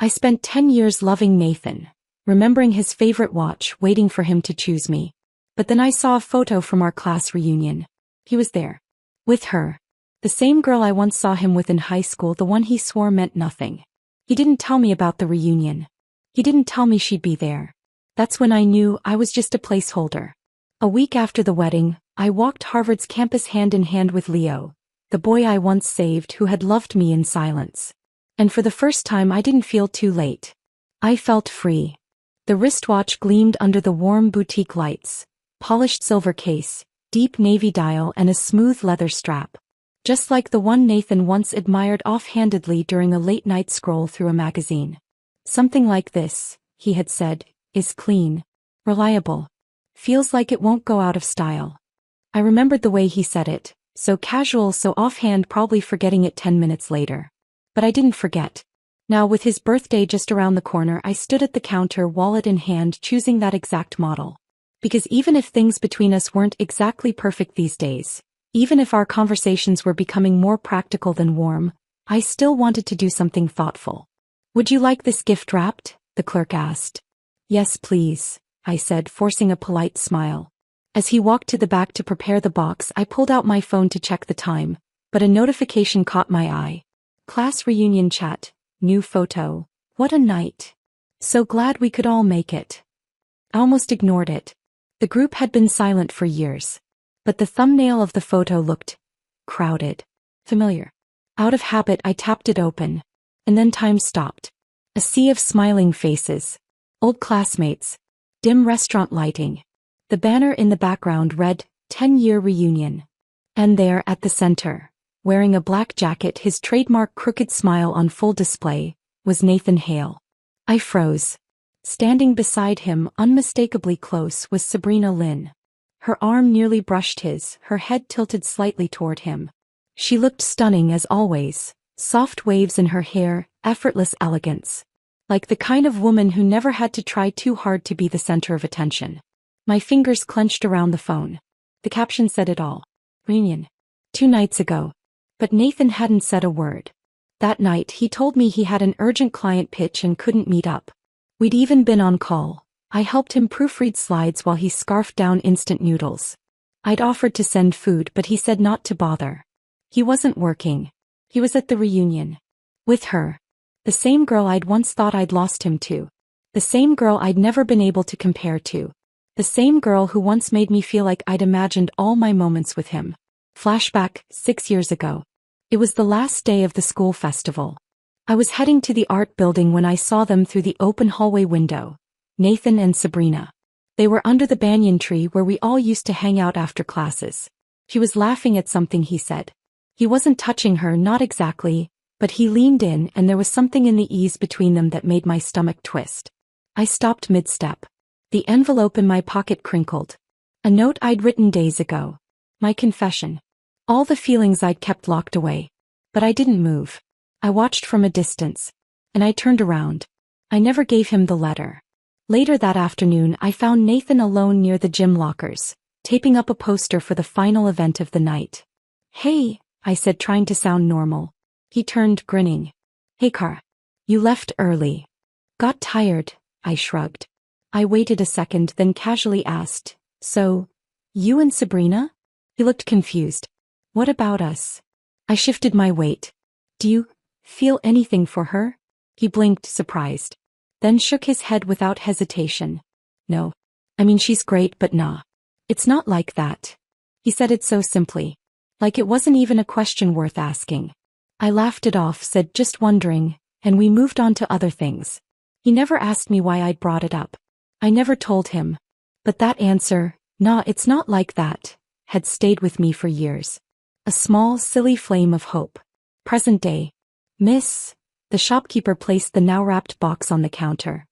I spent 10 years loving Nathan, remembering his favorite watch, waiting for him to choose me. But then I saw a photo from our class reunion. He was there. With her. The same girl I once saw him with in high school, the one he swore meant nothing. He didn't tell me about the reunion. He didn't tell me she'd be there. That's when I knew I was just a placeholder. A week after the wedding, I walked Harvard's campus hand in hand with Leo, the boy I once saved who had loved me in silence. And for the first time I didn't feel too late. I felt free. The wristwatch gleamed under the warm boutique lights, polished silver case, deep navy dial and a smooth leather strap. Just like the one Nathan once admired offhandedly during a late-night scroll through a magazine. Something like this, he had said, is clean, reliable. Feels like it won't go out of style. I remembered the way he said it, so casual, so offhand, probably forgetting it 10 minutes later. But I didn't forget. Now with his birthday just around the corner, I stood at the counter, wallet in hand, choosing that exact model. Because even if things between us weren't exactly perfect these days, even if our conversations were becoming more practical than warm, I still wanted to do something thoughtful. Would you like this gift wrapped? The clerk asked. Yes, please, I said, forcing a polite smile. As he walked to the back to prepare the box, I pulled out my phone to check the time, but a notification caught my eye. Class reunion chat, new photo. What a night. So glad we could all make it. I almost ignored it. The group had been silent for years. But the thumbnail of the photo looked crowded, familiar. Out of habit, I tapped it open. And then time stopped. A sea of smiling faces. Old classmates. Dim restaurant lighting. The banner in the background read, 10-year reunion. And there at the center, wearing a black jacket, his trademark crooked smile on full display, was Nathan Hale. I froze. Standing beside him, unmistakably close, was Sabrina Lynn. Her arm nearly brushed his, her head tilted slightly toward him. She looked stunning as always, soft waves in her hair, effortless elegance. Like the kind of woman who never had to try too hard to be the center of attention. My fingers clenched around the phone. The caption said it all. Reunion. 2 nights ago. But Nathan hadn't said a word. That night he told me he had an urgent client pitch and couldn't meet up. We'd even been on call. I helped him proofread slides while he scarfed down instant noodles. I'd offered to send food, but he said not to bother. He wasn't working. He was at the reunion. With her. The same girl I'd once thought I'd lost him to. The same girl I'd never been able to compare to. The same girl who once made me feel like I'd imagined all my moments with him. Flashback, 6 years ago. It was the last day of the school festival. I was heading to the art building when I saw them through the open hallway window. Nathan and Sabrina. They were under the banyan tree where we all used to hang out after classes. She was laughing at something he said. He wasn't touching her, not exactly, but he leaned in and there was something in the ease between them that made my stomach twist. I stopped mid-step. The envelope in my pocket crinkled. A note I'd written days ago. My confession. All the feelings I'd kept locked away. But I didn't move. I watched from a distance. And I turned around. I never gave him the letter. Later that afternoon I found Nathan alone near the gym lockers, taping up a poster for the final event of the night. Hey, I said, trying to sound normal. He turned, grinning. Hey Cara. You left early. Got tired, I shrugged. I waited a second, then casually asked, so, you and Sabrina? He looked confused. What about us? I shifted my weight. Do you feel anything for her? He blinked, surprised. Then shook his head without hesitation. No. I mean, she's great, but nah. It's not like that. He said it so simply. Like it wasn't even a question worth asking. I laughed it off, said just wondering, and we moved on to other things. He never asked me why I'd brought it up. I never told him. But that answer, nah, it's not like that, had stayed with me for years. A small, silly flame of hope. Present day. Miss. The shopkeeper placed the now wrapped box on the counter.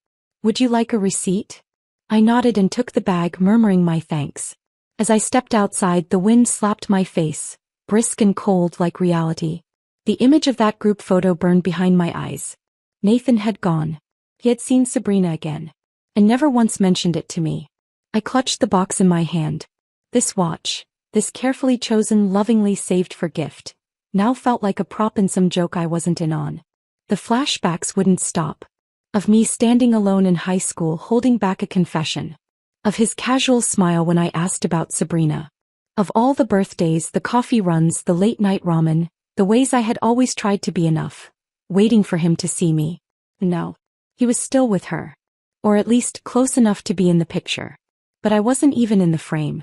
Would you like a receipt? I nodded and took the bag, murmuring my thanks. As I stepped outside, the wind slapped my face, brisk and cold like reality. The image of that group photo burned behind my eyes. Nathan had gone. He had seen Sabrina again. And never once mentioned it to me. I clutched the box in my hand. This watch, this carefully chosen, lovingly saved for gift, now felt like a prop in some joke I wasn't in on. The flashbacks wouldn't stop. Of me standing alone in high school holding back a confession. Of his casual smile when I asked about Sabrina. Of all the birthdays, the coffee runs, the late-night ramen, the ways I had always tried to be enough, waiting for him to see me. No. He was still with her. Or at least close enough to be in the picture. But I wasn't even in the frame.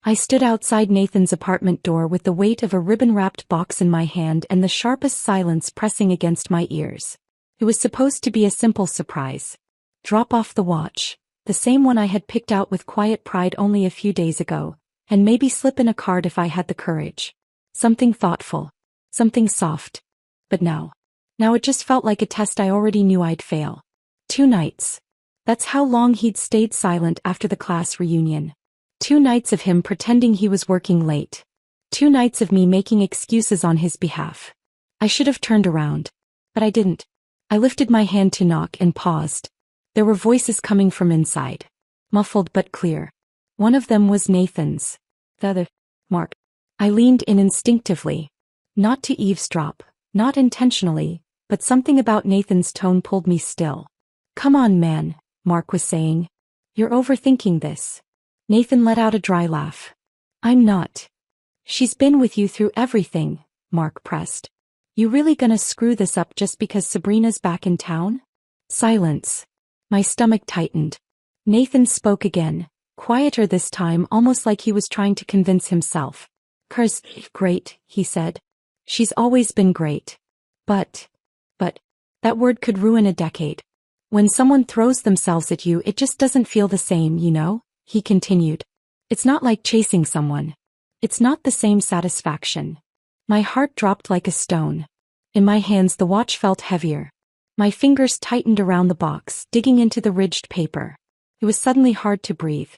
I stood outside Nathan's apartment door with the weight of a ribbon-wrapped box in my hand and the sharpest silence pressing against my ears. It was supposed to be a simple surprise. Drop off the watch, the same one I had picked out with quiet pride only a few days ago, and maybe slip in a card if I had the courage. Something thoughtful. Something soft. But now it just felt like a test I already knew I'd fail. 2 nights. That's how long he'd stayed silent after the class reunion. 2 nights of him pretending he was working late. 2 nights of me making excuses on his behalf. I should have turned around. But I didn't. I lifted my hand to knock and paused. There were voices coming from inside. Muffled but clear. One of them was Nathan's. The other, Mark. I leaned in instinctively. Not to eavesdrop, not intentionally, but something about Nathan's tone pulled me still. Come on, man, Mark was saying. You're overthinking this. Nathan let out a dry laugh. I'm not. She's been with you through everything, Mark pressed. You really gonna screw this up just because Sabrina's back in town? Silence. My stomach tightened. Nathan spoke again, quieter this time, almost like he was trying to convince himself. "'Cause, great," he said. "She's always been great. But, that word could ruin a decade. When someone throws themselves at you, it just doesn't feel the same, you know?" He continued. "It's not like chasing someone. It's not the same satisfaction." My heart dropped like a stone. In my hands the watch felt heavier. My fingers tightened around the box, digging into the ridged paper. It was suddenly hard to breathe.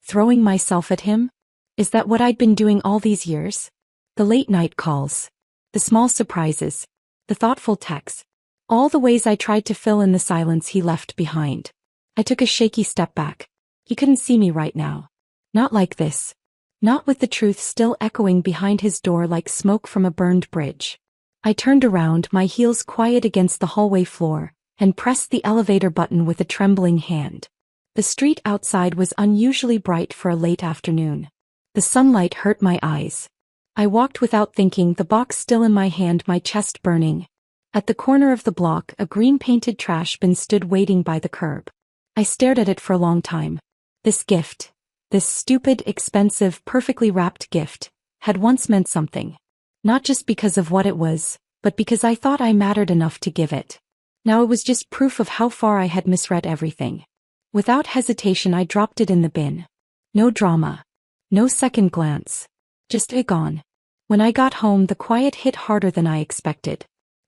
Throwing myself at him? Is that what I'd been doing all these years? The late-night calls. The small surprises. The thoughtful texts. All the ways I tried to fill in the silence he left behind. I took a shaky step back. He couldn't see me right now. Not like this. Not with the truth still echoing behind his door like smoke from a burned bridge. I turned around, my heels quiet against the hallway floor, and pressed the elevator button with a trembling hand. The street outside was unusually bright for a late afternoon. The sunlight hurt my eyes. I walked without thinking, the box still in my hand, my chest burning. At the corner of the block, a green-painted trash bin stood waiting by the curb. I stared at it for a long time. This gift, this stupid, expensive, perfectly wrapped gift, had once meant something. Not just because of what it was, but because I thought I mattered enough to give it. Now it was just proof of how far I had misread everything. Without hesitation I dropped it in the bin. No drama. No second glance. Just gone. When I got home the quiet hit harder than I expected.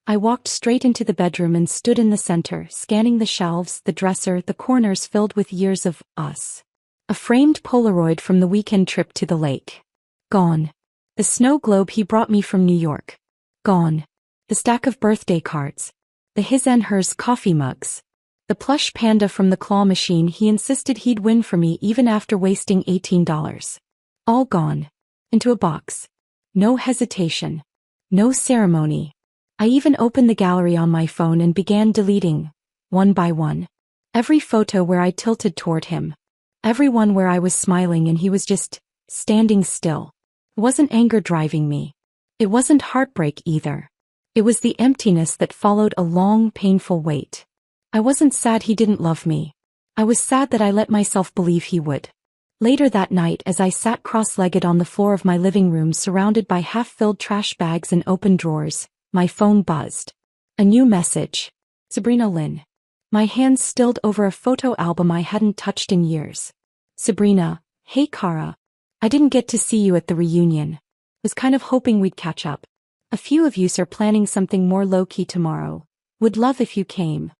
I walked straight into the bedroom and stood in the center, scanning the shelves, the dresser, the corners filled with years of us. A framed Polaroid from the weekend trip to the lake. Gone. The snow globe he brought me from New York. Gone. The stack of birthday cards. The his and hers coffee mugs. The plush panda from the claw machine he insisted he'd win for me even after wasting $18. All gone. Into a box. No hesitation. No ceremony. I even opened the gallery on my phone and began deleting, one by one. Every photo where I tilted toward him. Every one where I was smiling and he was just standing still. It wasn't anger driving me. It wasn't heartbreak either. It was the emptiness that followed a long, painful wait. I wasn't sad he didn't love me. I was sad that I let myself believe he would. Later that night, as I sat cross-legged on the floor of my living room surrounded by half-filled trash bags and open drawers, my phone buzzed. A new message. Sabrina Lynn. My hands stilled over a photo album I hadn't touched in years. Sabrina, hey Kara. I didn't get to see you at the reunion. Was kind of hoping we'd catch up. A few of yous are planning something more low-key tomorrow. Would love if you came.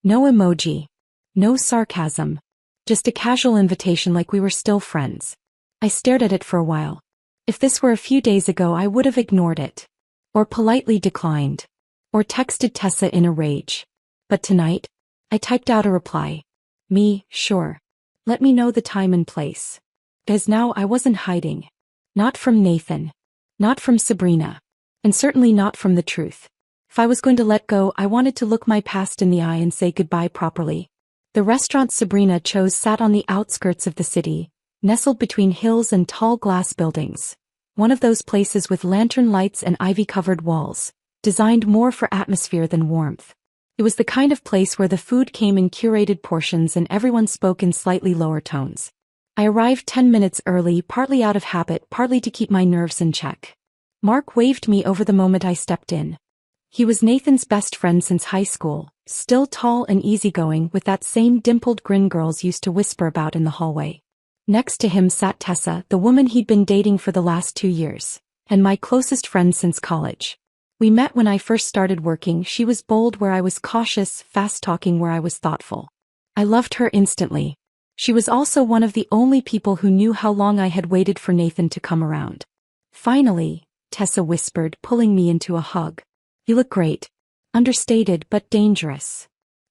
No emoji. No sarcasm. Just a casual invitation like we were still friends. I stared at it for a while. If this were a few days ago I would have ignored it. Or politely declined. Or texted Tessa in a rage. But tonight, I typed out a reply. Me, sure. Let me know the time and place. Because now I wasn't hiding. Not from Nathan. Not from Sabrina. And certainly not from the truth. If I was going to let go, I wanted to look my past in the eye and say goodbye properly. The restaurant Sabrina chose sat on the outskirts of the city, nestled between hills and tall glass buildings. One of those places with lantern lights and ivy-covered walls, designed more for atmosphere than warmth. It was the kind of place where the food came in curated portions and everyone spoke in slightly lower tones. I arrived 10 minutes early, partly out of habit, partly to keep my nerves in check. Mark waved me over the moment I stepped in. He was Nathan's best friend since high school, still tall and easygoing with that same dimpled grin girls used to whisper about in the hallway. Next to him sat Tessa, the woman he'd been dating for the last 2 years, and my closest friend since college. We met when I first started working. She was bold where I was cautious, fast-talking where I was thoughtful. I loved her instantly. She was also one of the only people who knew how long I had waited for Nathan to come around. Finally, Tessa whispered, pulling me into a hug. You look great. Understated but dangerous.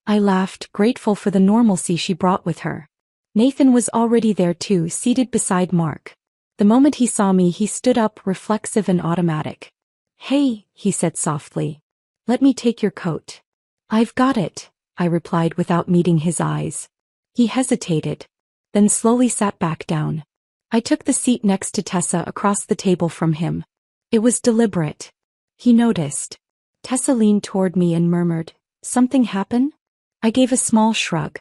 I laughed, grateful for the normalcy she brought with her. Nathan was already there too, seated beside Mark. The moment he saw me, he stood up, reflexive and automatic. Hey, he said softly. Let me take your coat. I've got it, I replied without meeting his eyes. He hesitated, then slowly sat back down. I took the seat next to Tessa across the table from him. It was deliberate. He noticed. Tessa leaned toward me and murmured, "Something happen?" I gave a small shrug.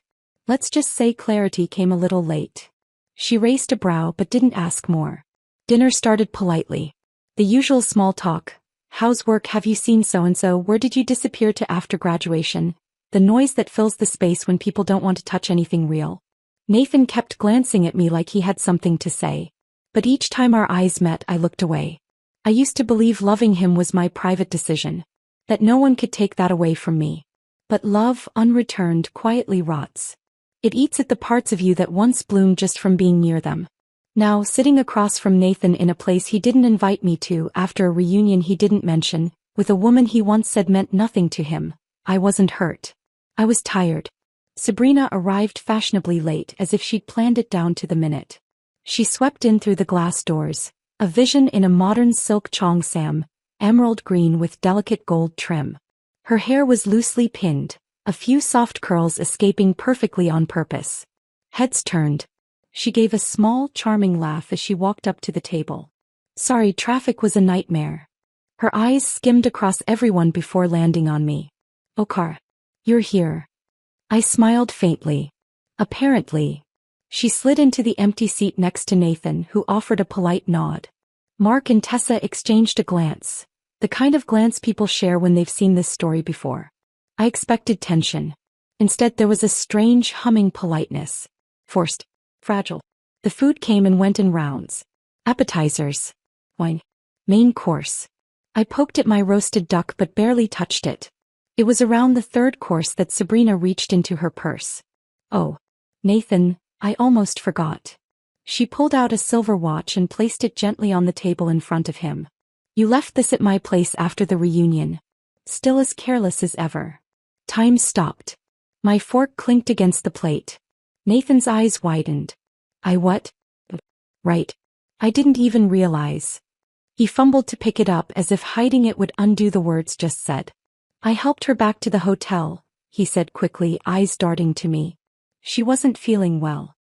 Let's just say clarity came a little late. She raised a brow but didn't ask more. Dinner started politely. The usual small talk. How's work? Have you seen so-and-so? Where did you disappear to after graduation? The noise that fills the space when people don't want to touch anything real. Nathan kept glancing at me like he had something to say. But each time our eyes met, I looked away. I used to believe loving him was my private decision. That no one could take that away from me. But love, unreturned, quietly rots. It eats at the parts of you that once bloomed just from being near them. Now, sitting across from Nathan in a place he didn't invite me to, after a reunion he didn't mention, with a woman he once said meant nothing to him, I wasn't hurt. I was tired. Sabrina arrived fashionably late, as if she'd planned it down to the minute. She swept in through the glass doors, a vision in a modern silk cheongsam, emerald green with delicate gold trim. Her hair was loosely pinned, a few soft curls escaping perfectly on purpose. Heads turned. She gave a small, charming laugh as she walked up to the table. Sorry, traffic was a nightmare. Her eyes skimmed across everyone before landing on me. Okar. You're here. I smiled faintly. Apparently. She slid into the empty seat next to Nathan, who offered a polite nod. Mark and Tessa exchanged a glance. The kind of glance people share when they've seen this story before. I expected tension. Instead, there was a strange, humming politeness. Forced. Fragile. The food came and went in rounds. Appetizers. Wine. Main course. I poked at my roasted duck but barely touched it. It was around the third course that Sabrina reached into her purse. Oh. Nathan, I almost forgot. She pulled out a silver watch and placed it gently on the table in front of him. You left this at my place after the reunion. Still as careless as ever. Time stopped. My fork clinked against the plate. Nathan's eyes widened. I what? Right. I didn't even realize. He fumbled to pick it up as if hiding it would undo the words just said. I helped her back to the hotel, he said quickly, eyes darting to me. She wasn't feeling well.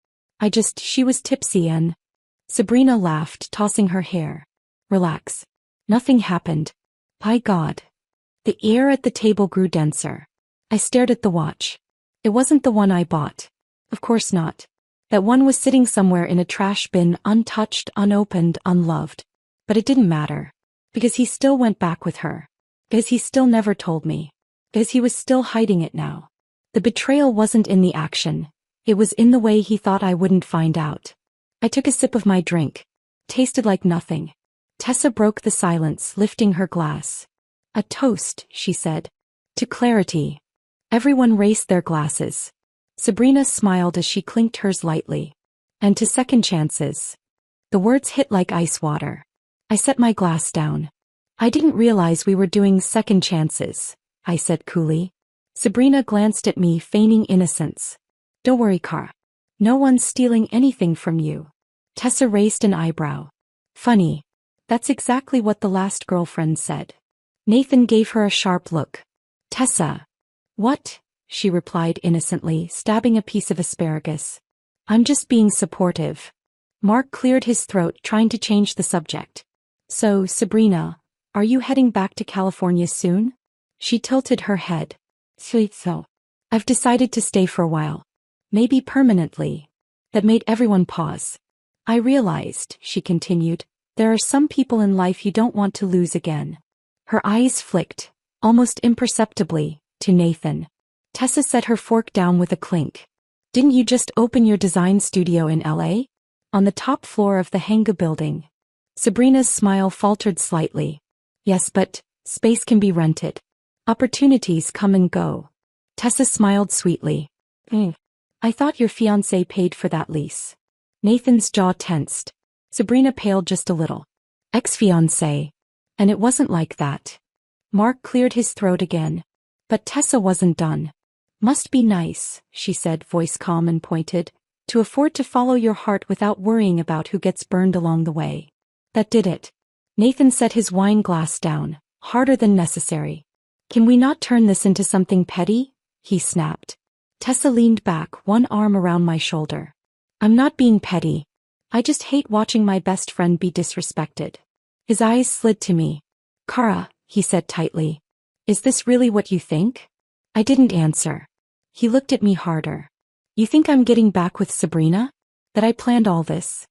She was tipsy and... Sabrina laughed, tossing her hair. Relax. Nothing happened. By God. The air at the table grew denser. I stared at the watch. It wasn't the one I bought. Of course not. That one was sitting somewhere in a trash bin, untouched, unopened, unloved. But it didn't matter. Because he still went back with her. Because he still never told me. Because he was still hiding it now. The betrayal wasn't in the action. It was in the way he thought I wouldn't find out. I took a sip of my drink. Tasted like nothing. Tessa broke the silence, lifting her glass. A toast, she said. To clarity. Everyone raised their glasses. Sabrina smiled as she clinked hers lightly. And to second chances. The words hit like ice water. I set my glass down. I didn't realize we were doing second chances, I said coolly. Sabrina glanced at me, feigning innocence. Don't worry, Kara. No one's stealing anything from you. Tessa raised an eyebrow. Funny. That's exactly what the last girlfriend said. Nathan gave her a sharp look. Tessa. What? She replied innocently, stabbing a piece of asparagus. I'm just being supportive. Mark cleared his throat, trying to change the subject. So, Sabrina, are you heading back to California soon? She tilted her head. So. I've decided to stay for a while. Maybe permanently. That made everyone pause. I realized, she continued, there are some people in life you don't want to lose again. Her eyes flicked, almost imperceptibly, to Nathan. Tessa set her fork down with a clink. Didn't you just open your design studio in LA? On the top floor of the Hanga building. Sabrina's smile faltered slightly. Yes, but space can be rented. Opportunities come and go. Tessa smiled sweetly. I thought your fiancé paid for that lease. Nathan's jaw tensed. Sabrina paled just a little. Ex-fiancé. And it wasn't like that. Mark cleared his throat again. But Tessa wasn't done. Must be nice, she said, voice calm and pointed, to afford to follow your heart without worrying about who gets burned along the way. That did it. Nathan set his wine glass down, harder than necessary. Can we not turn this into something petty? He snapped. Tessa leaned back, one arm around my shoulder. I'm not being petty. I just hate watching my best friend be disrespected. His eyes slid to me. Kara, he said tightly. Is this really what you think? I didn't answer. He looked at me harder. You think I'm getting back with Sabrina? That I planned all this?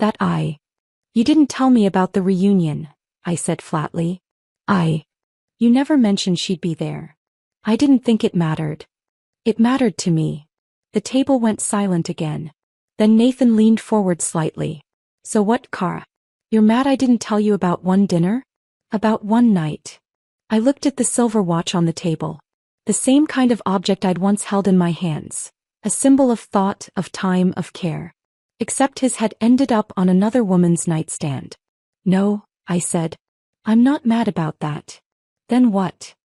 You didn't tell me about the reunion, I said flatly. You never mentioned she'd be there. I didn't think it mattered. It mattered to me. The table went silent again. Then Nathan leaned forward slightly. So what, Kara? You're mad I didn't tell you about one dinner? About one night. I looked at the silver watch on the table. The same kind of object I'd once held in my hands. A symbol of thought, of time, of care. Except his had ended up on another woman's nightstand. No, I said. I'm not mad about that. Then what?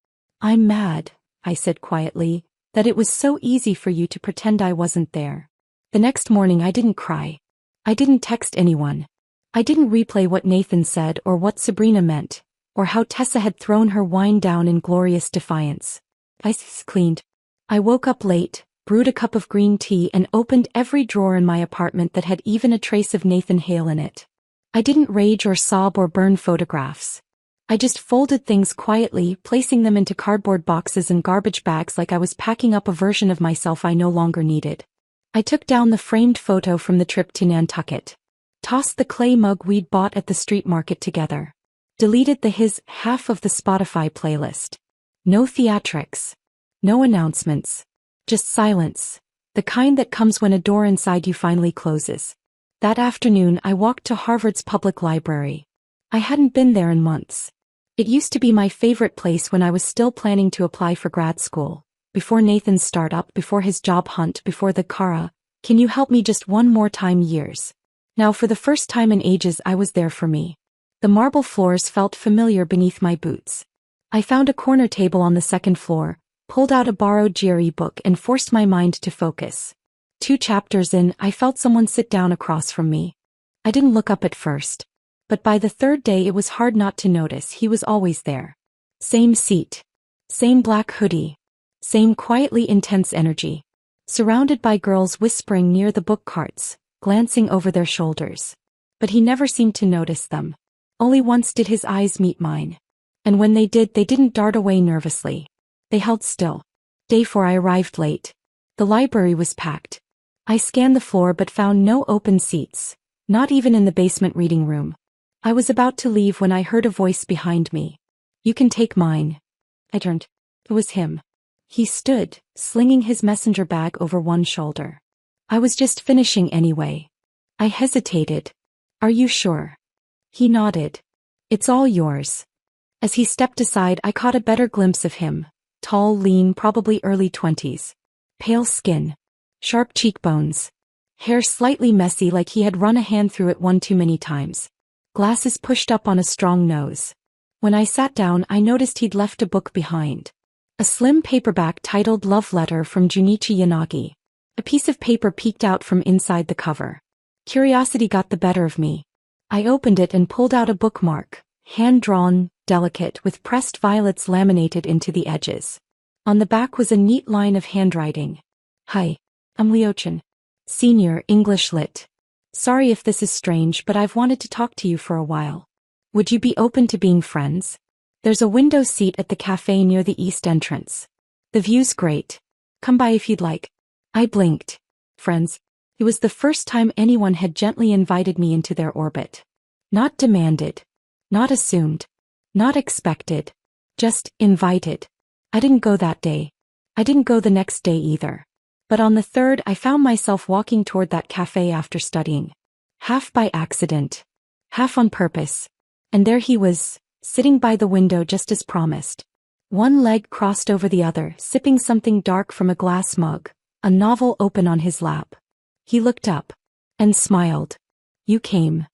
I'm mad, I said quietly, that it was so easy for you to pretend I wasn't there. The next morning I didn't cry. I didn't text anyone. I didn't replay what Nathan said or what Sabrina meant, or how Tessa had thrown her wine down in glorious defiance. I cleaned. I woke up late, brewed a cup of green tea and opened every drawer in my apartment that had even a trace of Nathan Hale in it. I didn't rage or sob or burn photographs. I just folded things quietly, placing them into cardboard boxes and garbage bags like I was packing up a version of myself I no longer needed. I took down the framed photo from the trip to Nantucket. Tossed the clay mug we'd bought at the street market together. Deleted his half of the Spotify playlist. No theatrics. No announcements. Just silence. The kind that comes when a door inside you finally closes. That afternoon I walked to Harvard's public library. I hadn't been there in months. It used to be my favorite place when I was still planning to apply for grad school. Before Nathan's startup, before his job hunt, before the Kara, can you help me just one more time years. Now for the first time in ages I was there for me. The marble floors felt familiar beneath my boots. I found a corner table on the second floor, pulled out a borrowed GRE book and forced my mind to focus. 2 chapters in, I felt someone sit down across from me. I didn't look up at first. But by the 3rd day it was hard not to notice he was always there. Same seat. Same black hoodie. Same quietly intense energy. Surrounded by girls whispering near the book carts, glancing over their shoulders. But he never seemed to notice them. Only once did his eyes meet mine. And when they did, they didn't dart away nervously. They held still. Day 4 I arrived late. The library was packed. I scanned the floor but found no open seats, not even in the basement reading room. I was about to leave when I heard a voice behind me. You can take mine. I turned. It was him. He stood, slinging his messenger bag over one shoulder. I was just finishing anyway. I hesitated. Are you sure? He nodded. It's all yours. As he stepped aside, I caught a better glimpse of him. Tall, lean, probably early 20s. Pale skin. Sharp cheekbones. Hair slightly messy like he had run a hand through it one too many times. Glasses pushed up on a strong nose. When I sat down, I noticed he'd left a book behind. A slim paperback titled Love Letter from Junichi Yanagi. A piece of paper peeked out from inside the cover. Curiosity got the better of me. I opened it and pulled out a bookmark, hand-drawn, delicate with pressed violets laminated into the edges. On the back was a neat line of handwriting. Hi, I'm Liochin. Senior, English Lit. Sorry if this is strange, but I've wanted to talk to you for a while. Would you be open to being friends? There's a window seat at the cafe near the east entrance. The view's great. Come by if you'd like. I blinked. Friends. It was the first time anyone had gently invited me into their orbit. Not demanded. Not assumed. Not expected. Just invited. I didn't go that day. I didn't go the next day either. But on the third I found myself walking toward that cafe after studying. Half by accident. Half on purpose. And there he was, sitting by the window just as promised. One leg crossed over the other, sipping something dark from a glass mug, a novel open on his lap. He looked up. And smiled. You came.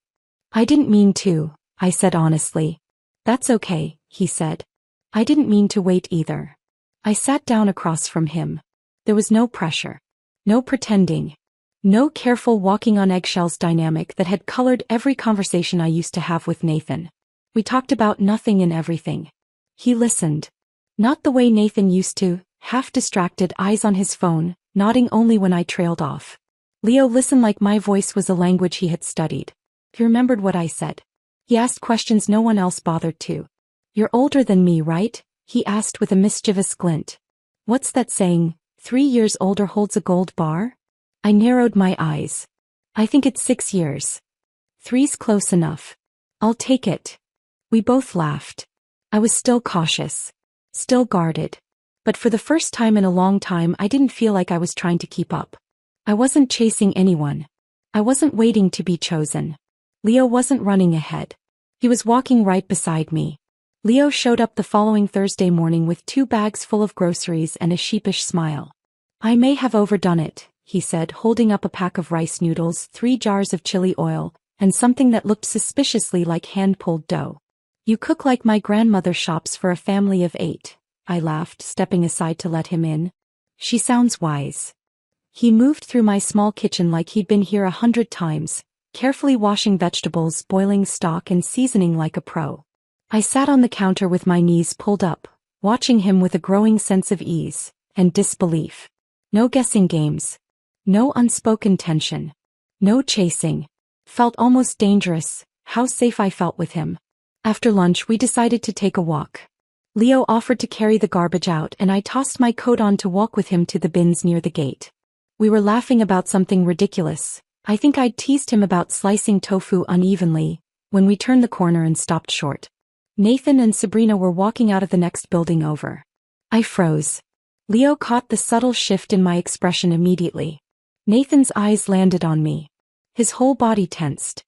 I didn't mean to, I said honestly. That's okay, he said. I didn't mean to wait either. I sat down across from him. There was no pressure. No pretending. No careful walking on eggshells dynamic that had colored every conversation I used to have with Nathan. We talked about nothing and everything. He listened. Not the way Nathan used to, half distracted, eyes on his phone, nodding only when I trailed off. Leo listened like my voice was a language he had studied. He remembered what I said. He asked questions no one else bothered to. You're older than me, right? He asked with a mischievous glint. What's that saying, 3 years older holds a gold bar? I narrowed my eyes. I think it's 6 years. 3's close enough. I'll take it. We both laughed. I was still cautious. Still guarded. But for the first time in a long time I didn't feel like I was trying to keep up. I wasn't chasing anyone. I wasn't waiting to be chosen. Leo wasn't running ahead. He was walking right beside me. Leo showed up the following Thursday morning with 2 bags full of groceries and a sheepish smile. I may have overdone it, he said, holding up a pack of rice noodles, 3 jars of chili oil, and something that looked suspiciously like hand-pulled dough. You cook like my grandmother shops for a family of 8, I laughed, stepping aside to let him in. She sounds wise. He moved through my small kitchen like he'd been here 100 times, carefully washing vegetables, boiling stock and seasoning like a pro. I sat on the counter with my knees pulled up, watching him with a growing sense of ease and disbelief. No guessing games. No unspoken tension. No chasing. Felt almost dangerous, how safe I felt with him. After lunch we decided to take a walk. Leo offered to carry the garbage out and I tossed my coat on to walk with him to the bins near the gate. We were laughing about something ridiculous. I think I'd teased him about slicing tofu unevenly, when we turned the corner and stopped short. Nathan and Sabrina were walking out of the next building over. I froze. Leo caught the subtle shift in my expression immediately. Nathan's eyes landed on me. His whole body tensed.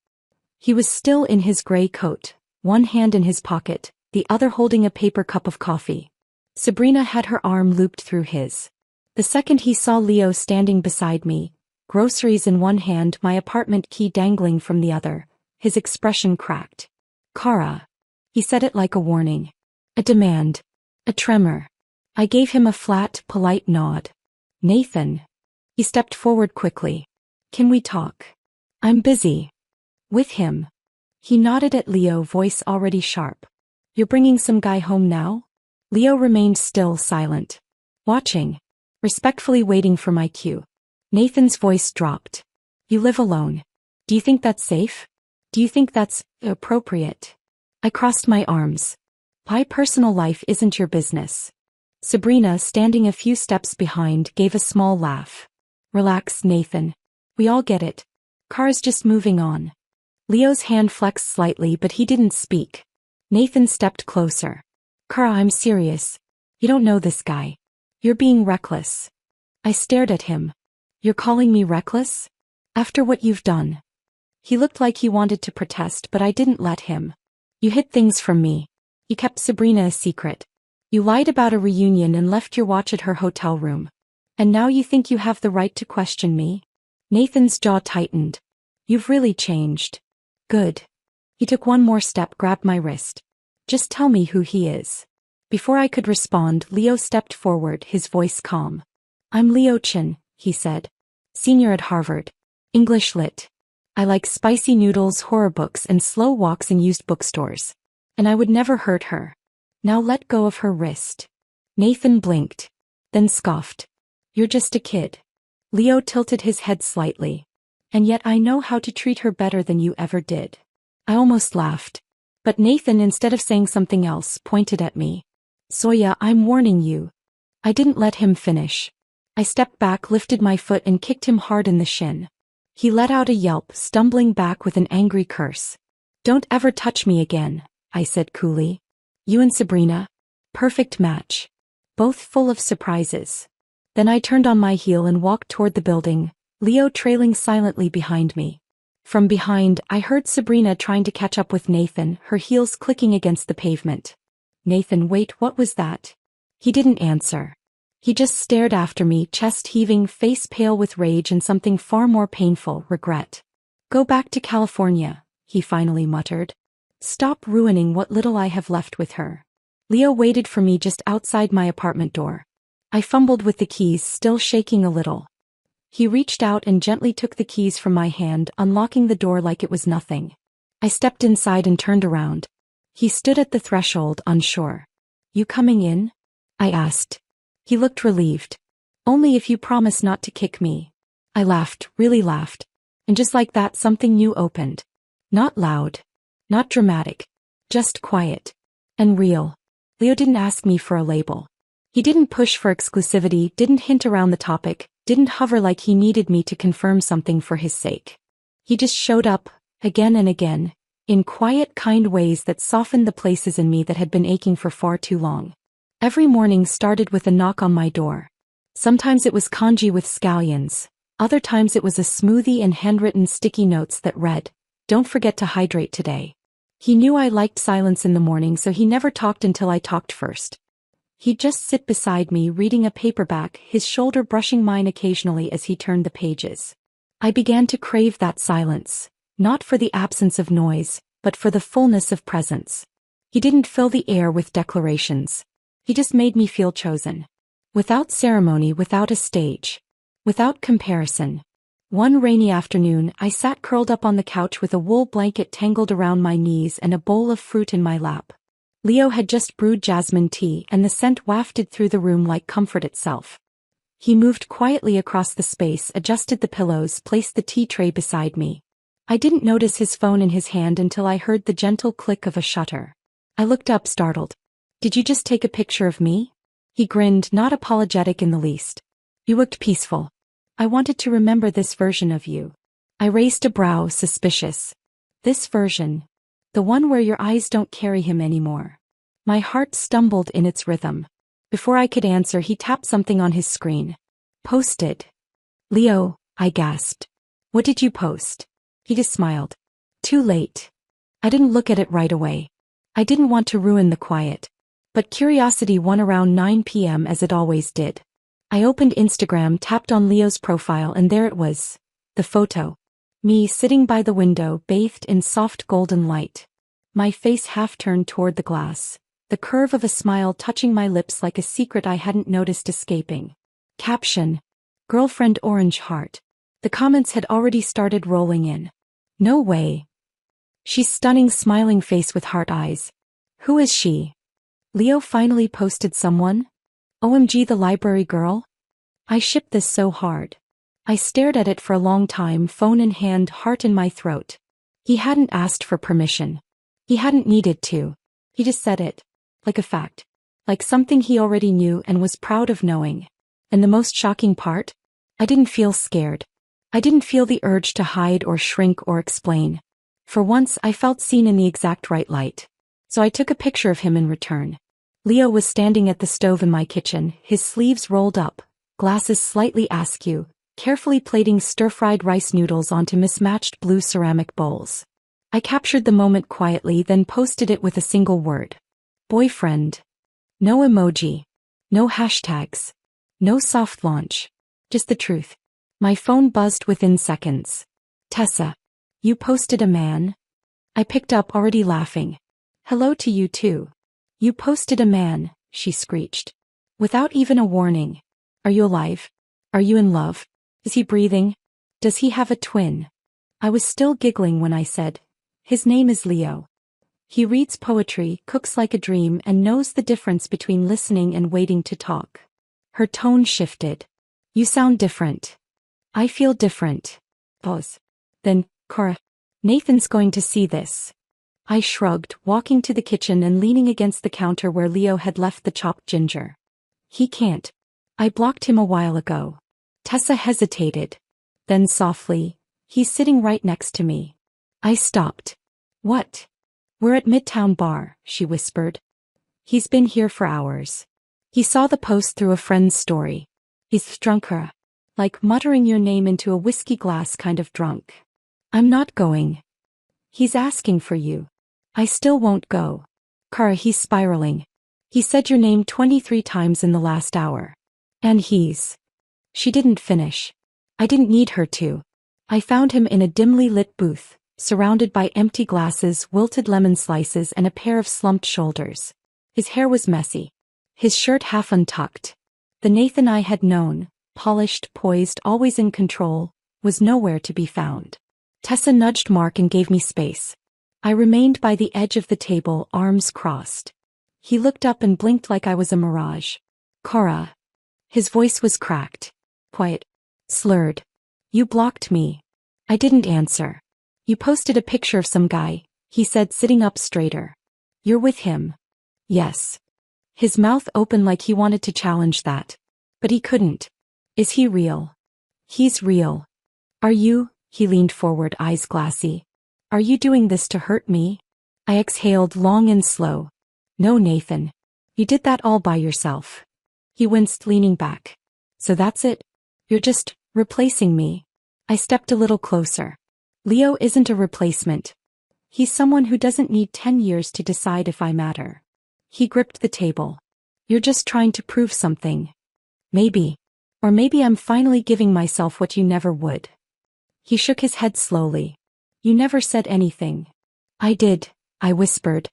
He was still in his gray coat, one hand in his pocket, the other holding a paper cup of coffee. Sabrina had her arm looped through his. The second he saw Leo standing beside me, groceries in one hand, my apartment key dangling from the other, his expression cracked. Kara. He said it like a warning. A demand. A tremor. I gave him a flat, polite nod. Nathan. He stepped forward quickly. Can we talk? I'm busy. With him. He nodded at Leo, voice already sharp. You're bringing some guy home now? Leo remained still, silent. Watching. Respectfully waiting for my cue. Nathan's voice dropped. You live alone. Do you think that's safe? Do you think that's appropriate? I crossed my arms. My personal life isn't your business. Sabrina, standing a few steps behind, gave a small laugh. Relax, Nathan. We all get it. Kara's just moving on. Leo's hand flexed slightly, but he didn't speak. Nathan stepped closer. Kara, I'm serious. You don't know this guy. You're being reckless. I stared at him. You're calling me reckless? After what you've done. He looked like he wanted to protest, but I didn't let him. You hid things from me. You kept Sabrina a secret. You lied about a reunion and left your watch at her hotel room. And now you think you have the right to question me? Nathan's jaw tightened. You've really changed. Good. He took one more step, grabbed my wrist. Just tell me who he is. Before I could respond, Leo stepped forward, his voice calm. I'm Liochin, he said. Senior at Harvard. English Lit. I like spicy noodles, horror books and slow walks in used bookstores. and I would never hurt her. Now let go of her wrist. Nathan blinked, then scoffed. You're just a kid. Leo tilted his head slightly. And yet I know how to treat her better than you ever did. I almost laughed. But Nathan, instead of saying something else, pointed at me. Soya, I'm warning you. I didn't let him finish. I stepped back, lifted my foot, and kicked him hard in the shin. He let out a yelp, stumbling back with an angry curse. Don't ever touch me again, I said coolly. You and Sabrina? Perfect match. Both full of surprises. Then I turned on my heel and walked toward the building, Leo trailing silently behind me. From behind, I heard Sabrina trying to catch up with Nathan, her heels clicking against the pavement. Nathan, wait, what was that? He didn't answer. He just stared after me, chest heaving, face pale with rage and something far more painful, regret. Go back to California, he finally muttered. Stop ruining what little I have left with her. Leo waited for me just outside my apartment door. I fumbled with the keys, still shaking a little. He reached out and gently took the keys from my hand, unlocking the door like it was nothing. I stepped inside and turned around. He stood at the threshold, unsure. You coming in? I asked. He looked relieved. Only if you promise not to kick me. I laughed, really laughed. And just like that, something new opened. Not loud. Not dramatic. Just quiet. And real. Leo didn't ask me for a label. He didn't push for exclusivity, didn't hint around the topic, didn't hover like he needed me to confirm something for his sake. He just showed up, again and again, in quiet, kind ways that softened the places in me that had been aching for far too long. Every morning started with a knock on my door. Sometimes it was congee with scallions, other times it was a smoothie and handwritten sticky notes that read, "Don't forget to hydrate today." He knew I liked silence in the morning, so he never talked until I talked first. He'd just sit beside me reading a paperback, his shoulder brushing mine occasionally as he turned the pages. I began to crave that silence, not for the absence of noise, but for the fullness of presence. He didn't fill the air with declarations. He just made me feel chosen. Without ceremony, without a stage. Without comparison. One rainy afternoon, I sat curled up on the couch with a wool blanket tangled around my knees and a bowl of fruit in my lap. Leo had just brewed jasmine tea, and the scent wafted through the room like comfort itself. He moved quietly across the space, adjusted the pillows, placed the tea tray beside me. I didn't notice his phone in his hand until I heard the gentle click of a shutter. I looked up, startled. Did you just take a picture of me? He grinned, not apologetic in the least. You looked peaceful. I wanted to remember this version of you. I raised a brow, suspicious. This version. The one where your eyes don't carry him anymore. My heart stumbled in its rhythm. Before I could answer, he tapped something on his screen. Posted. Leo, I gasped. What did you post? He just smiled. Too late. I didn't look at it right away. I didn't want to ruin the quiet. But curiosity won around 9 p.m. as it always did. I opened Instagram, tapped on Leo's profile, and there it was. The photo. Me sitting by the window, bathed in soft golden light. My face half turned toward the glass, the curve of a smile touching my lips like a secret I hadn't noticed escaping. Caption. Girlfriend orange heart. The comments had already started rolling in. No way. She's stunning, smiling face with heart eyes. Who is she? Leo finally posted someone? OMG, the library girl? I shipped this so hard. I stared at it for a long time, phone in hand, heart in my throat. He hadn't asked for permission. He hadn't needed to. He just said it. Like a fact. Like something he already knew and was proud of knowing. And the most shocking part? I didn't feel scared. I didn't feel the urge to hide or shrink or explain. For once, I felt seen in the exact right light. So I took a picture of him in return. Leo was standing at the stove in my kitchen, his sleeves rolled up, glasses slightly askew, carefully plating stir-fried rice noodles onto mismatched blue ceramic bowls. I captured the moment quietly, then posted it with a single word. Boyfriend. No emoji. No hashtags. No soft launch. Just the truth. My phone buzzed within seconds. Tessa. You posted a man? I picked up, already laughing. Hello to you too. You posted a man, she screeched. Without even a warning. Are you alive? Are you in love? Is he breathing? Does he have a twin? I was still giggling when I said, his name is Leo. He reads poetry, cooks like a dream, and knows the difference between listening and waiting to talk. Her tone shifted. You sound different. I feel different. Pause. Then, Cora. Nathan's going to see this. I shrugged, walking to the kitchen and leaning against the counter where Leo had left the chopped ginger. He can't. I blocked him a while ago. Tessa hesitated. Then softly, he's sitting right next to me. I stopped. What? We're at Midtown Bar, she whispered. He's been here for hours. He saw the post through a friend's story. He's drunker. Like muttering your name into a whiskey glass kind of drunk. I'm not going. He's asking for you. I still won't go. Kara, he's spiraling. He said your name 23 times in the last hour. And he's... She didn't finish. I didn't need her to. I found him in a dimly lit booth, surrounded by empty glasses, wilted lemon slices, and a pair of slumped shoulders. His hair was messy. His shirt half untucked. The Nathan I had known, polished, poised, always in control, was nowhere to be found. Tessa nudged Mark and gave me space. I remained by the edge of the table, arms crossed. He looked up and blinked like I was a mirage. Cora. His voice was cracked. Quiet. Slurred. You blocked me. I didn't answer. You posted a picture of some guy, he said, sitting up straighter. You're with him. Yes. His mouth opened like he wanted to challenge that. But he couldn't. Is he real? He's real. Are you? He leaned forward, eyes glassy. Are you doing this to hurt me? I exhaled long and slow. No, Nathan. You did that all by yourself. He winced, leaning back. So that's it? You're just replacing me. I stepped a little closer. Leo isn't a replacement. He's someone who doesn't need 10 years to decide if I matter. He gripped the table. You're just trying to prove something. Maybe. Or maybe I'm finally giving myself what you never would. He shook his head slowly. You never said anything. I did, I whispered.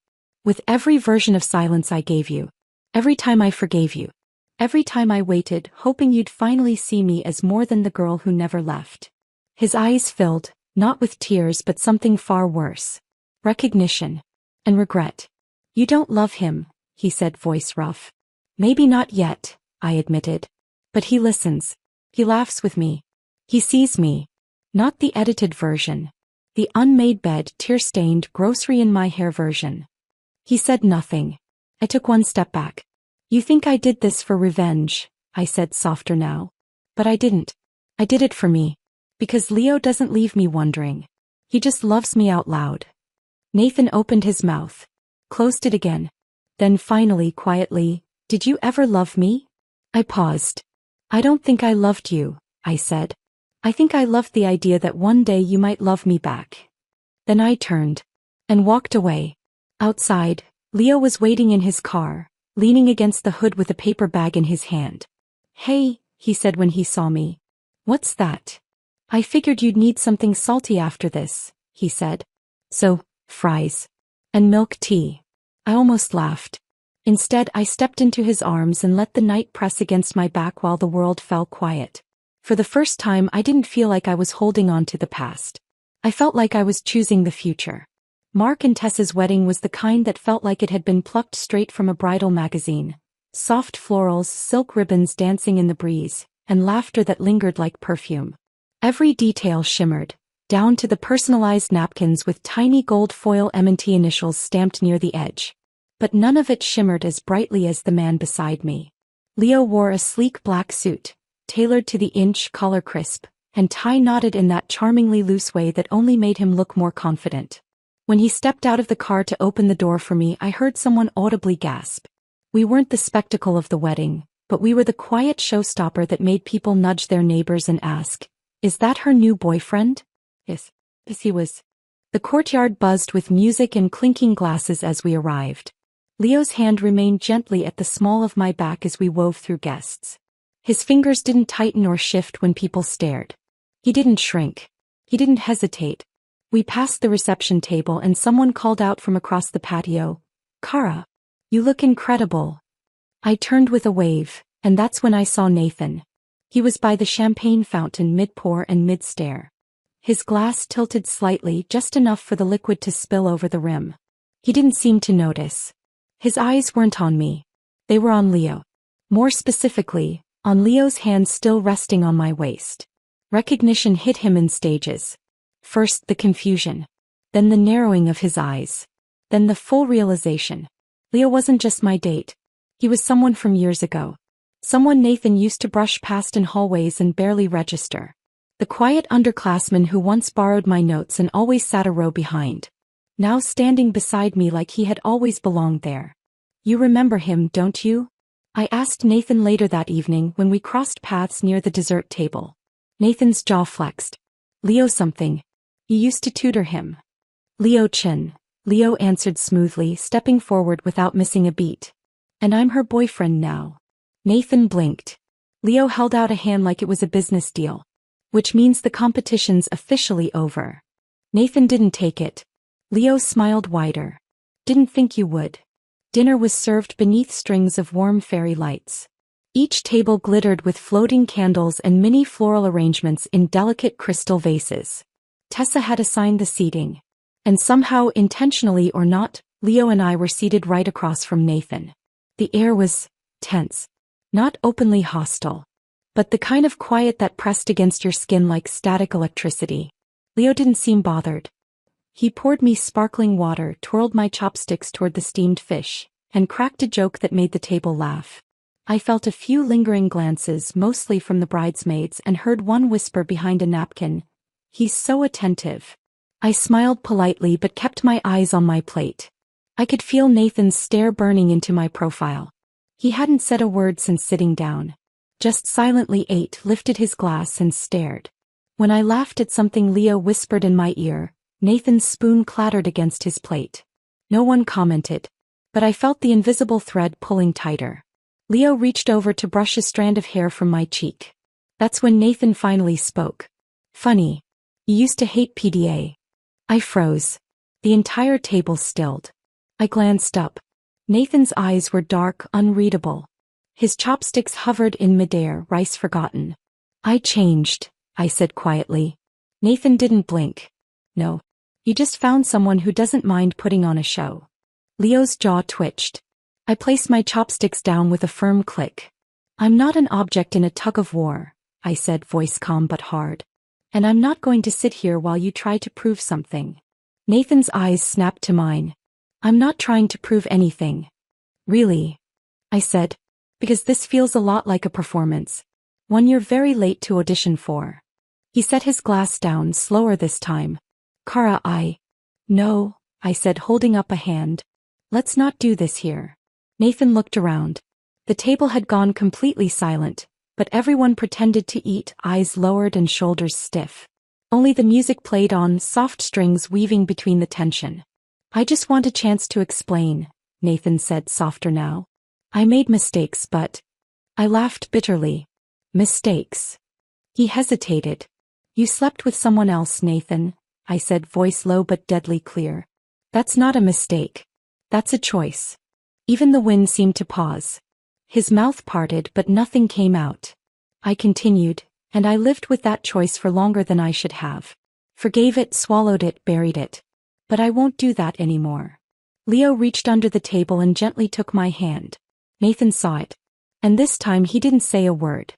With every version of silence I gave you. Every time I forgave you. Every time I waited, hoping you'd finally see me as more than the girl who never left. His eyes filled, not with tears but something far worse. Recognition. And regret. You don't love him, he said, voice rough. Maybe not yet, I admitted. But he listens. He laughs with me. He sees me. Not the edited version. The unmade bed, tear-stained, grocery in my hair version. He said nothing. I took one step back. You think I did this for revenge, I said, softer now. But I didn't. I did it for me. Because Leo doesn't leave me wondering. He just loves me out loud. Nathan opened his mouth. Closed it again. Then finally, quietly, did you ever love me? I paused. I don't think I loved you, I said. I think I loved the idea that one day you might love me back. Then I turned. And walked away. Outside, Leo was waiting in his car, leaning against the hood with a paper bag in his hand. Hey, he said when he saw me. What's that? I figured you'd need something salty after this, he said. So, fries. And milk tea. I almost laughed. Instead, I stepped into his arms and let the night press against my back while the world fell quiet. For the first time, I didn't feel like I was holding on to the past. I felt like I was choosing the future. Mark and Tessa's wedding was the kind that felt like it had been plucked straight from a bridal magazine. Soft florals, silk ribbons dancing in the breeze, and laughter that lingered like perfume. Every detail shimmered, down to the personalized napkins with tiny gold foil M&T initials stamped near the edge. But none of it shimmered as brightly as the man beside me. Leo wore a sleek black suit, tailored to the inch, collar crisp, and tie knotted in that charmingly loose way that only made him look more confident. When he stepped out of the car to open the door for me, I heard someone audibly gasp. We weren't the spectacle of the wedding, but we were the quiet showstopper that made people nudge their neighbors and ask, "Is that her new boyfriend?" Yes, he was. The courtyard buzzed with music and clinking glasses as we arrived. Leo's hand remained gently at the small of my back as we wove through guests. His fingers didn't tighten or shift when people stared. He didn't shrink. He didn't hesitate. We passed the reception table and someone called out from across the patio, "Kara, you look incredible." I turned with a wave, and that's when I saw Nathan. He was by the champagne fountain mid-pour and mid-stare. His glass tilted slightly, just enough for the liquid to spill over the rim. He didn't seem to notice. His eyes weren't on me. They were on Leo. More specifically, on Leo's hands still resting on my waist. Recognition hit him in stages. First the confusion. Then the narrowing of his eyes. Then the full realization. Leo wasn't just my date. He was someone from years ago. Someone Nathan used to brush past in hallways and barely register. The quiet underclassman who once borrowed my notes and always sat a row behind. Now standing beside me like he had always belonged there. You remember him, don't you? I asked Nathan later that evening when we crossed paths near the dessert table. Nathan's jaw flexed. Leo something. You used to tutor him. Leo Chin. Leo answered smoothly, stepping forward without missing a beat. And I'm her boyfriend now. Nathan blinked. Leo held out a hand like it was a business deal. Which means the competition's officially over. Nathan didn't take it. Leo smiled wider. Didn't think you would. Dinner was served beneath strings of warm fairy lights. Each table glittered with floating candles and mini floral arrangements in delicate crystal vases. Tessa had assigned the seating. And somehow, intentionally or not, Leo and I were seated right across from Nathan. The air was tense. Not openly hostile. But the kind of quiet that pressed against your skin like static electricity. Leo didn't seem bothered. He poured me sparkling water, twirled my chopsticks toward the steamed fish, and cracked a joke that made the table laugh. I felt a few lingering glances, mostly from the bridesmaids, and heard one whisper behind a napkin, "He's so attentive." I smiled politely but kept my eyes on my plate. I could feel Nathan's stare burning into my profile. He hadn't said a word since sitting down. Just silently ate, lifted his glass and stared. When I laughed at something Leo whispered in my ear, Nathan's spoon clattered against his plate. No one commented. But I felt the invisible thread pulling tighter. Leo reached over to brush a strand of hair from my cheek. That's when Nathan finally spoke. Funny. You used to hate PDA. I froze. The entire table stilled. I glanced up. Nathan's eyes were dark, unreadable. His chopsticks hovered in midair, rice forgotten. I changed, I said quietly. Nathan didn't blink. No. You just found someone who doesn't mind putting on a show. Leo's jaw twitched. I placed my chopsticks down with a firm click. I'm not an object in a tug-of-war, I said, voice calm but hard. And I'm not going to sit here while you try to prove something. Nathan's eyes snapped to mine. I'm not trying to prove anything. Really? I said. Because this feels a lot like a performance. One you're very late to audition for. He set his glass down, slower this time. Kara, No, I said, holding up a hand. Let's not do this here. Nathan looked around. The table had gone completely silent, but everyone pretended to eat, eyes lowered and shoulders stiff. Only the music played on, soft strings weaving between the tension. I just want a chance to explain, Nathan said, softer now. I made mistakes, but... I laughed bitterly. Mistakes. He hesitated. You slept with someone else, Nathan, I said, voice low but deadly clear. That's not a mistake. That's a choice. Even the wind seemed to pause. His mouth parted but nothing came out. I continued, and I lived with that choice for longer than I should have. Forgave it, swallowed it, buried it. But I won't do that anymore. Leo reached under the table and gently took my hand. Nathan saw it. And this time he didn't say a word.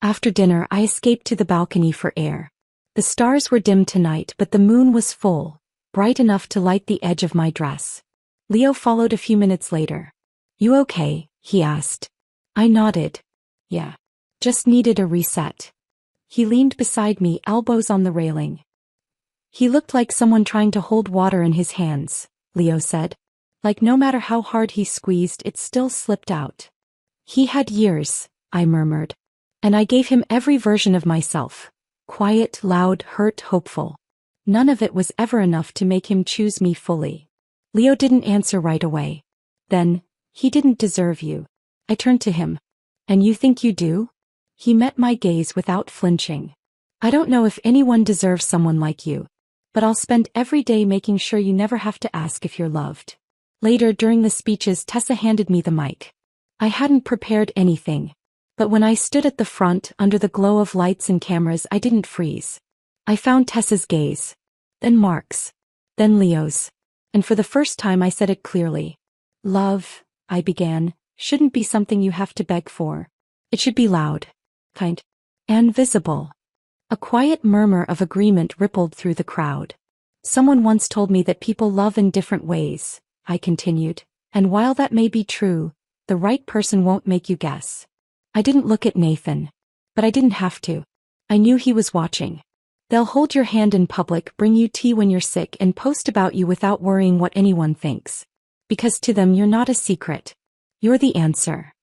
After dinner I escaped to the balcony for air. The stars were dim tonight but the moon was full, bright enough to light the edge of my dress. Leo followed a few minutes later. You okay? He asked. I nodded. Yeah. Just needed a reset. He leaned beside me, elbows on the railing. He looked like someone trying to hold water in his hands, Leo said. Like no matter how hard he squeezed, it still slipped out. He had years, I murmured. And I gave him every version of myself. Quiet, loud, hurt, hopeful. None of it was ever enough to make him choose me fully. Leo didn't answer right away. Then, he didn't deserve you. I turned to him. And you think you do? He met my gaze without flinching. I don't know if anyone deserves someone like you. But I'll spend every day making sure you never have to ask if you're loved. Later during the speeches, Tessa handed me the mic. I hadn't prepared anything. But when I stood at the front, under the glow of lights and cameras, I didn't freeze. I found Tessa's gaze. Then Mark's. Then Leo's. and for the first time I said it clearly. Love, I began, shouldn't be something you have to beg for. It should be loud, kind, and visible. A quiet murmur of agreement rippled through the crowd. Someone once told me that people love in different ways, I continued, and while that may be true, the right person won't make you guess. I didn't look at Nathan. But I didn't have to. I knew he was watching. They'll hold your hand in public, bring you tea when you're sick, and post about you without worrying what anyone thinks. Because to them you're not a secret. You're the answer.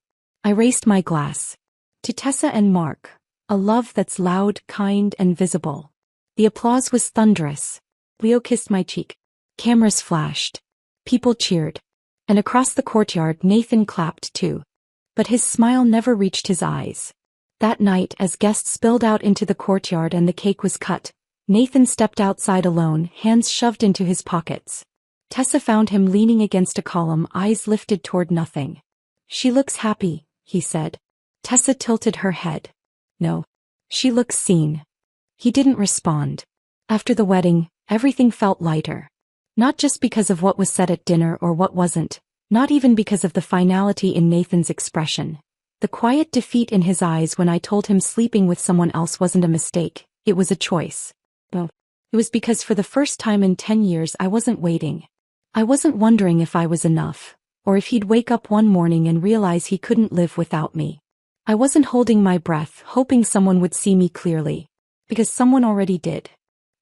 I raised my glass. To Tessa and Mark, a love that's loud, kind, and visible. The applause was thunderous. Leo kissed my cheek. Cameras flashed. People cheered. And across the courtyard Nathan clapped too. But his smile never reached his eyes. That night, as guests spilled out into the courtyard and the cake was cut, Nathan stepped outside alone, hands shoved into his pockets. Tessa found him leaning against a column, eyes lifted toward nothing. She looks happy, he said. Tessa tilted her head. No. She looks seen. He didn't respond. After the wedding, everything felt lighter. Not just because of what was said at dinner or what wasn't, not even because of the finality in Nathan's expression. The quiet defeat in his eyes when I told him sleeping with someone else wasn't a mistake, it was a choice. No. It was because for the first time in 10 years I wasn't waiting. I wasn't wondering if I was enough, or if he'd wake up one morning and realize he couldn't live without me. I wasn't holding my breath, hoping someone would see me clearly. Because someone already did.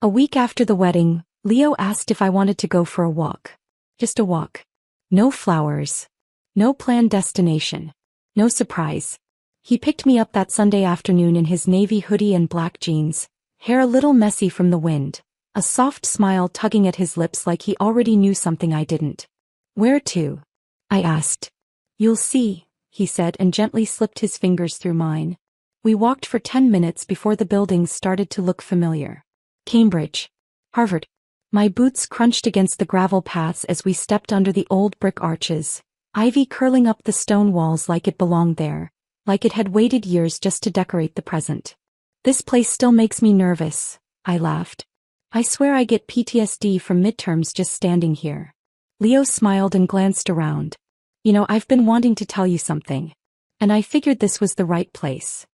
A week after the wedding, Leo asked if I wanted to go for a walk. Just a walk. No flowers. No planned destination. No surprise. He picked me up that Sunday afternoon in his navy hoodie and black jeans, hair a little messy from the wind, a soft smile tugging at his lips like he already knew something I didn't. Where to? I asked. You'll see, he said and gently slipped his fingers through mine. We walked for 10 minutes before the buildings started to look familiar. Cambridge. Harvard. My boots crunched against the gravel paths as we stepped under the old brick arches. Ivy curling up the stone walls like it belonged there, like it had waited years just to decorate the present. This place still makes me nervous, I laughed. I swear I get PTSD from midterms just standing here. Leo smiled and glanced around. You know, I've been wanting to tell you something. And I figured this was the right place.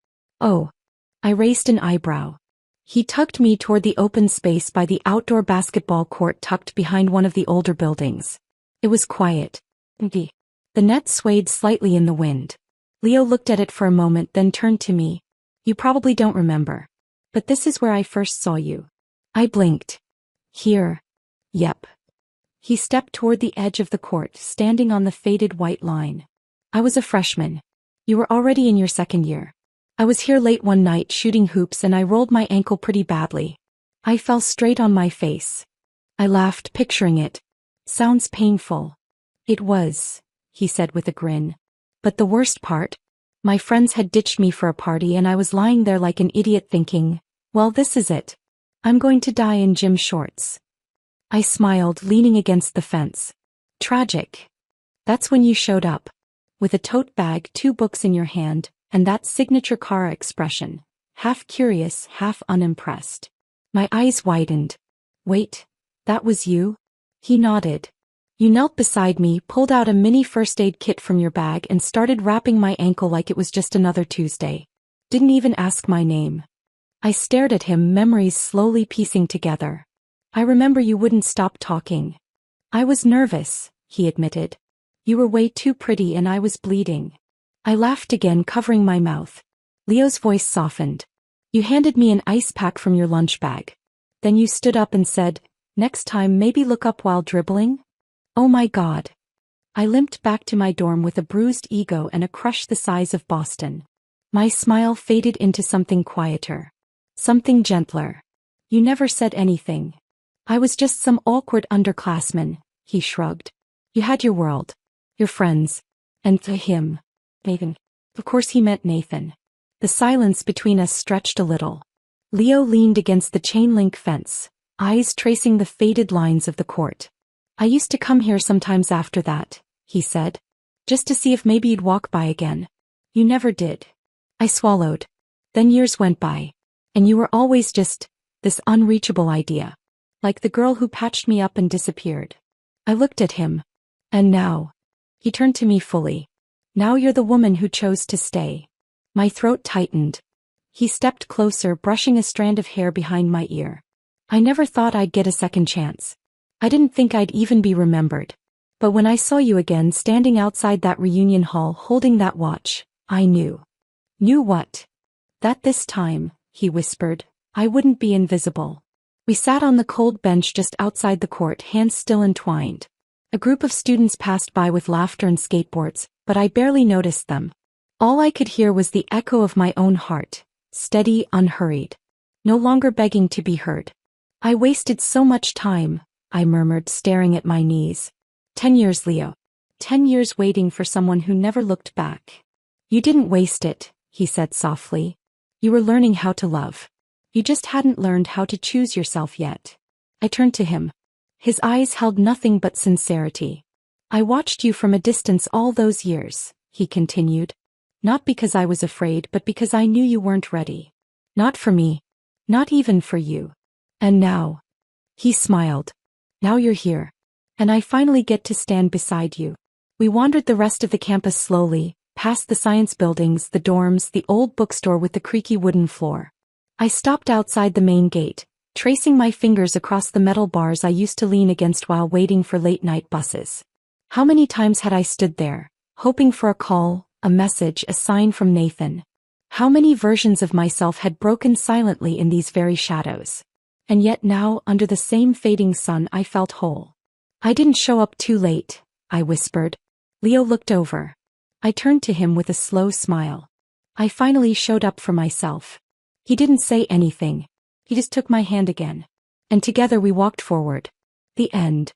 Oh. I raised an eyebrow. He tugged me toward the open space by the outdoor basketball court tucked behind one of the older buildings. It was quiet. The net swayed slightly in the wind. Leo looked at it for a moment then turned to me. You probably don't remember. But this is where I first saw you. I blinked. Here. Yep. He stepped toward the edge of the court, standing on the faded white line. I was a freshman. You were already in your second year. I was here late one night shooting hoops and I rolled my ankle pretty badly. I fell straight on my face. I laughed, picturing it. Sounds painful. It was, he said with a grin. But the worst part? My friends had ditched me for a party and I was lying there like an idiot thinking, well, this is it. I'm going to die in gym shorts. I smiled, leaning against the fence. Tragic. That's when you showed up. With a tote bag, 2 books in your hand, and that signature Kara expression, half curious, half unimpressed. My eyes widened. Wait, that was you? He nodded. You knelt beside me, pulled out a mini first aid kit from your bag and started wrapping my ankle like it was just another Tuesday. Didn't even ask my name. I stared at him, memories slowly piecing together. I remember you wouldn't stop talking. I was nervous, he admitted. You were way too pretty and I was bleeding. I laughed again, covering my mouth. Leo's voice softened. You handed me an ice pack from your lunch bag. Then you stood up and said, next time maybe look up while dribbling? Oh my God. I limped back to my dorm with a bruised ego and a crush the size of Boston. My smile faded into something quieter. Something gentler. You never said anything. I was just some awkward underclassman, he shrugged. You had your world. Your friends. And to him. Nathan. Of course he meant Nathan. The silence between us stretched a little. Leo leaned against the chain-link fence, eyes tracing the faded lines of the court. I used to come here sometimes after that, he said. Just to see if maybe you'd walk by again. You never did. I swallowed. Then years went by. And you were always just, this unreachable idea. Like the girl who patched me up and disappeared. I looked at him. And now? He turned to me fully. Now you're the woman who chose to stay. My throat tightened. He stepped closer, brushing a strand of hair behind my ear. I never thought I'd get a second chance. I didn't think I'd even be remembered. But when I saw you again standing outside that reunion hall holding that watch, I knew. Knew what? That this time, he whispered, I wouldn't be invisible. We sat on the cold bench just outside the court, hands still entwined. A group of students passed by with laughter and skateboards, but I barely noticed them. All I could hear was the echo of my own heart, steady, unhurried. No longer begging to be heard. I wasted so much time, I murmured, staring at my knees. 10 years, Leo. 10 years waiting for someone who never looked back. You didn't waste it, he said softly. You were learning how to love. You just hadn't learned how to choose yourself yet. I turned to him. His eyes held nothing but sincerity. I watched you from a distance all those years, he continued. Not because I was afraid, but because I knew you weren't ready. Not for me. Not even for you. And now. He smiled. Now you're here. And I finally get to stand beside you. We wandered the rest of the campus slowly, past the science buildings, the dorms, the old bookstore with the creaky wooden floor. I stopped outside the main gate, tracing my fingers across the metal bars I used to lean against while waiting for late-night buses. How many times had I stood there, hoping for a call, a message, a sign from Nathan? How many versions of myself had broken silently in these very shadows? And yet now, under the same fading sun, I felt whole. I didn't show up too late, I whispered. Leo looked over. I turned to him with a slow smile. I finally showed up for myself. He didn't say anything. He just took my hand again. And together we walked forward. The end.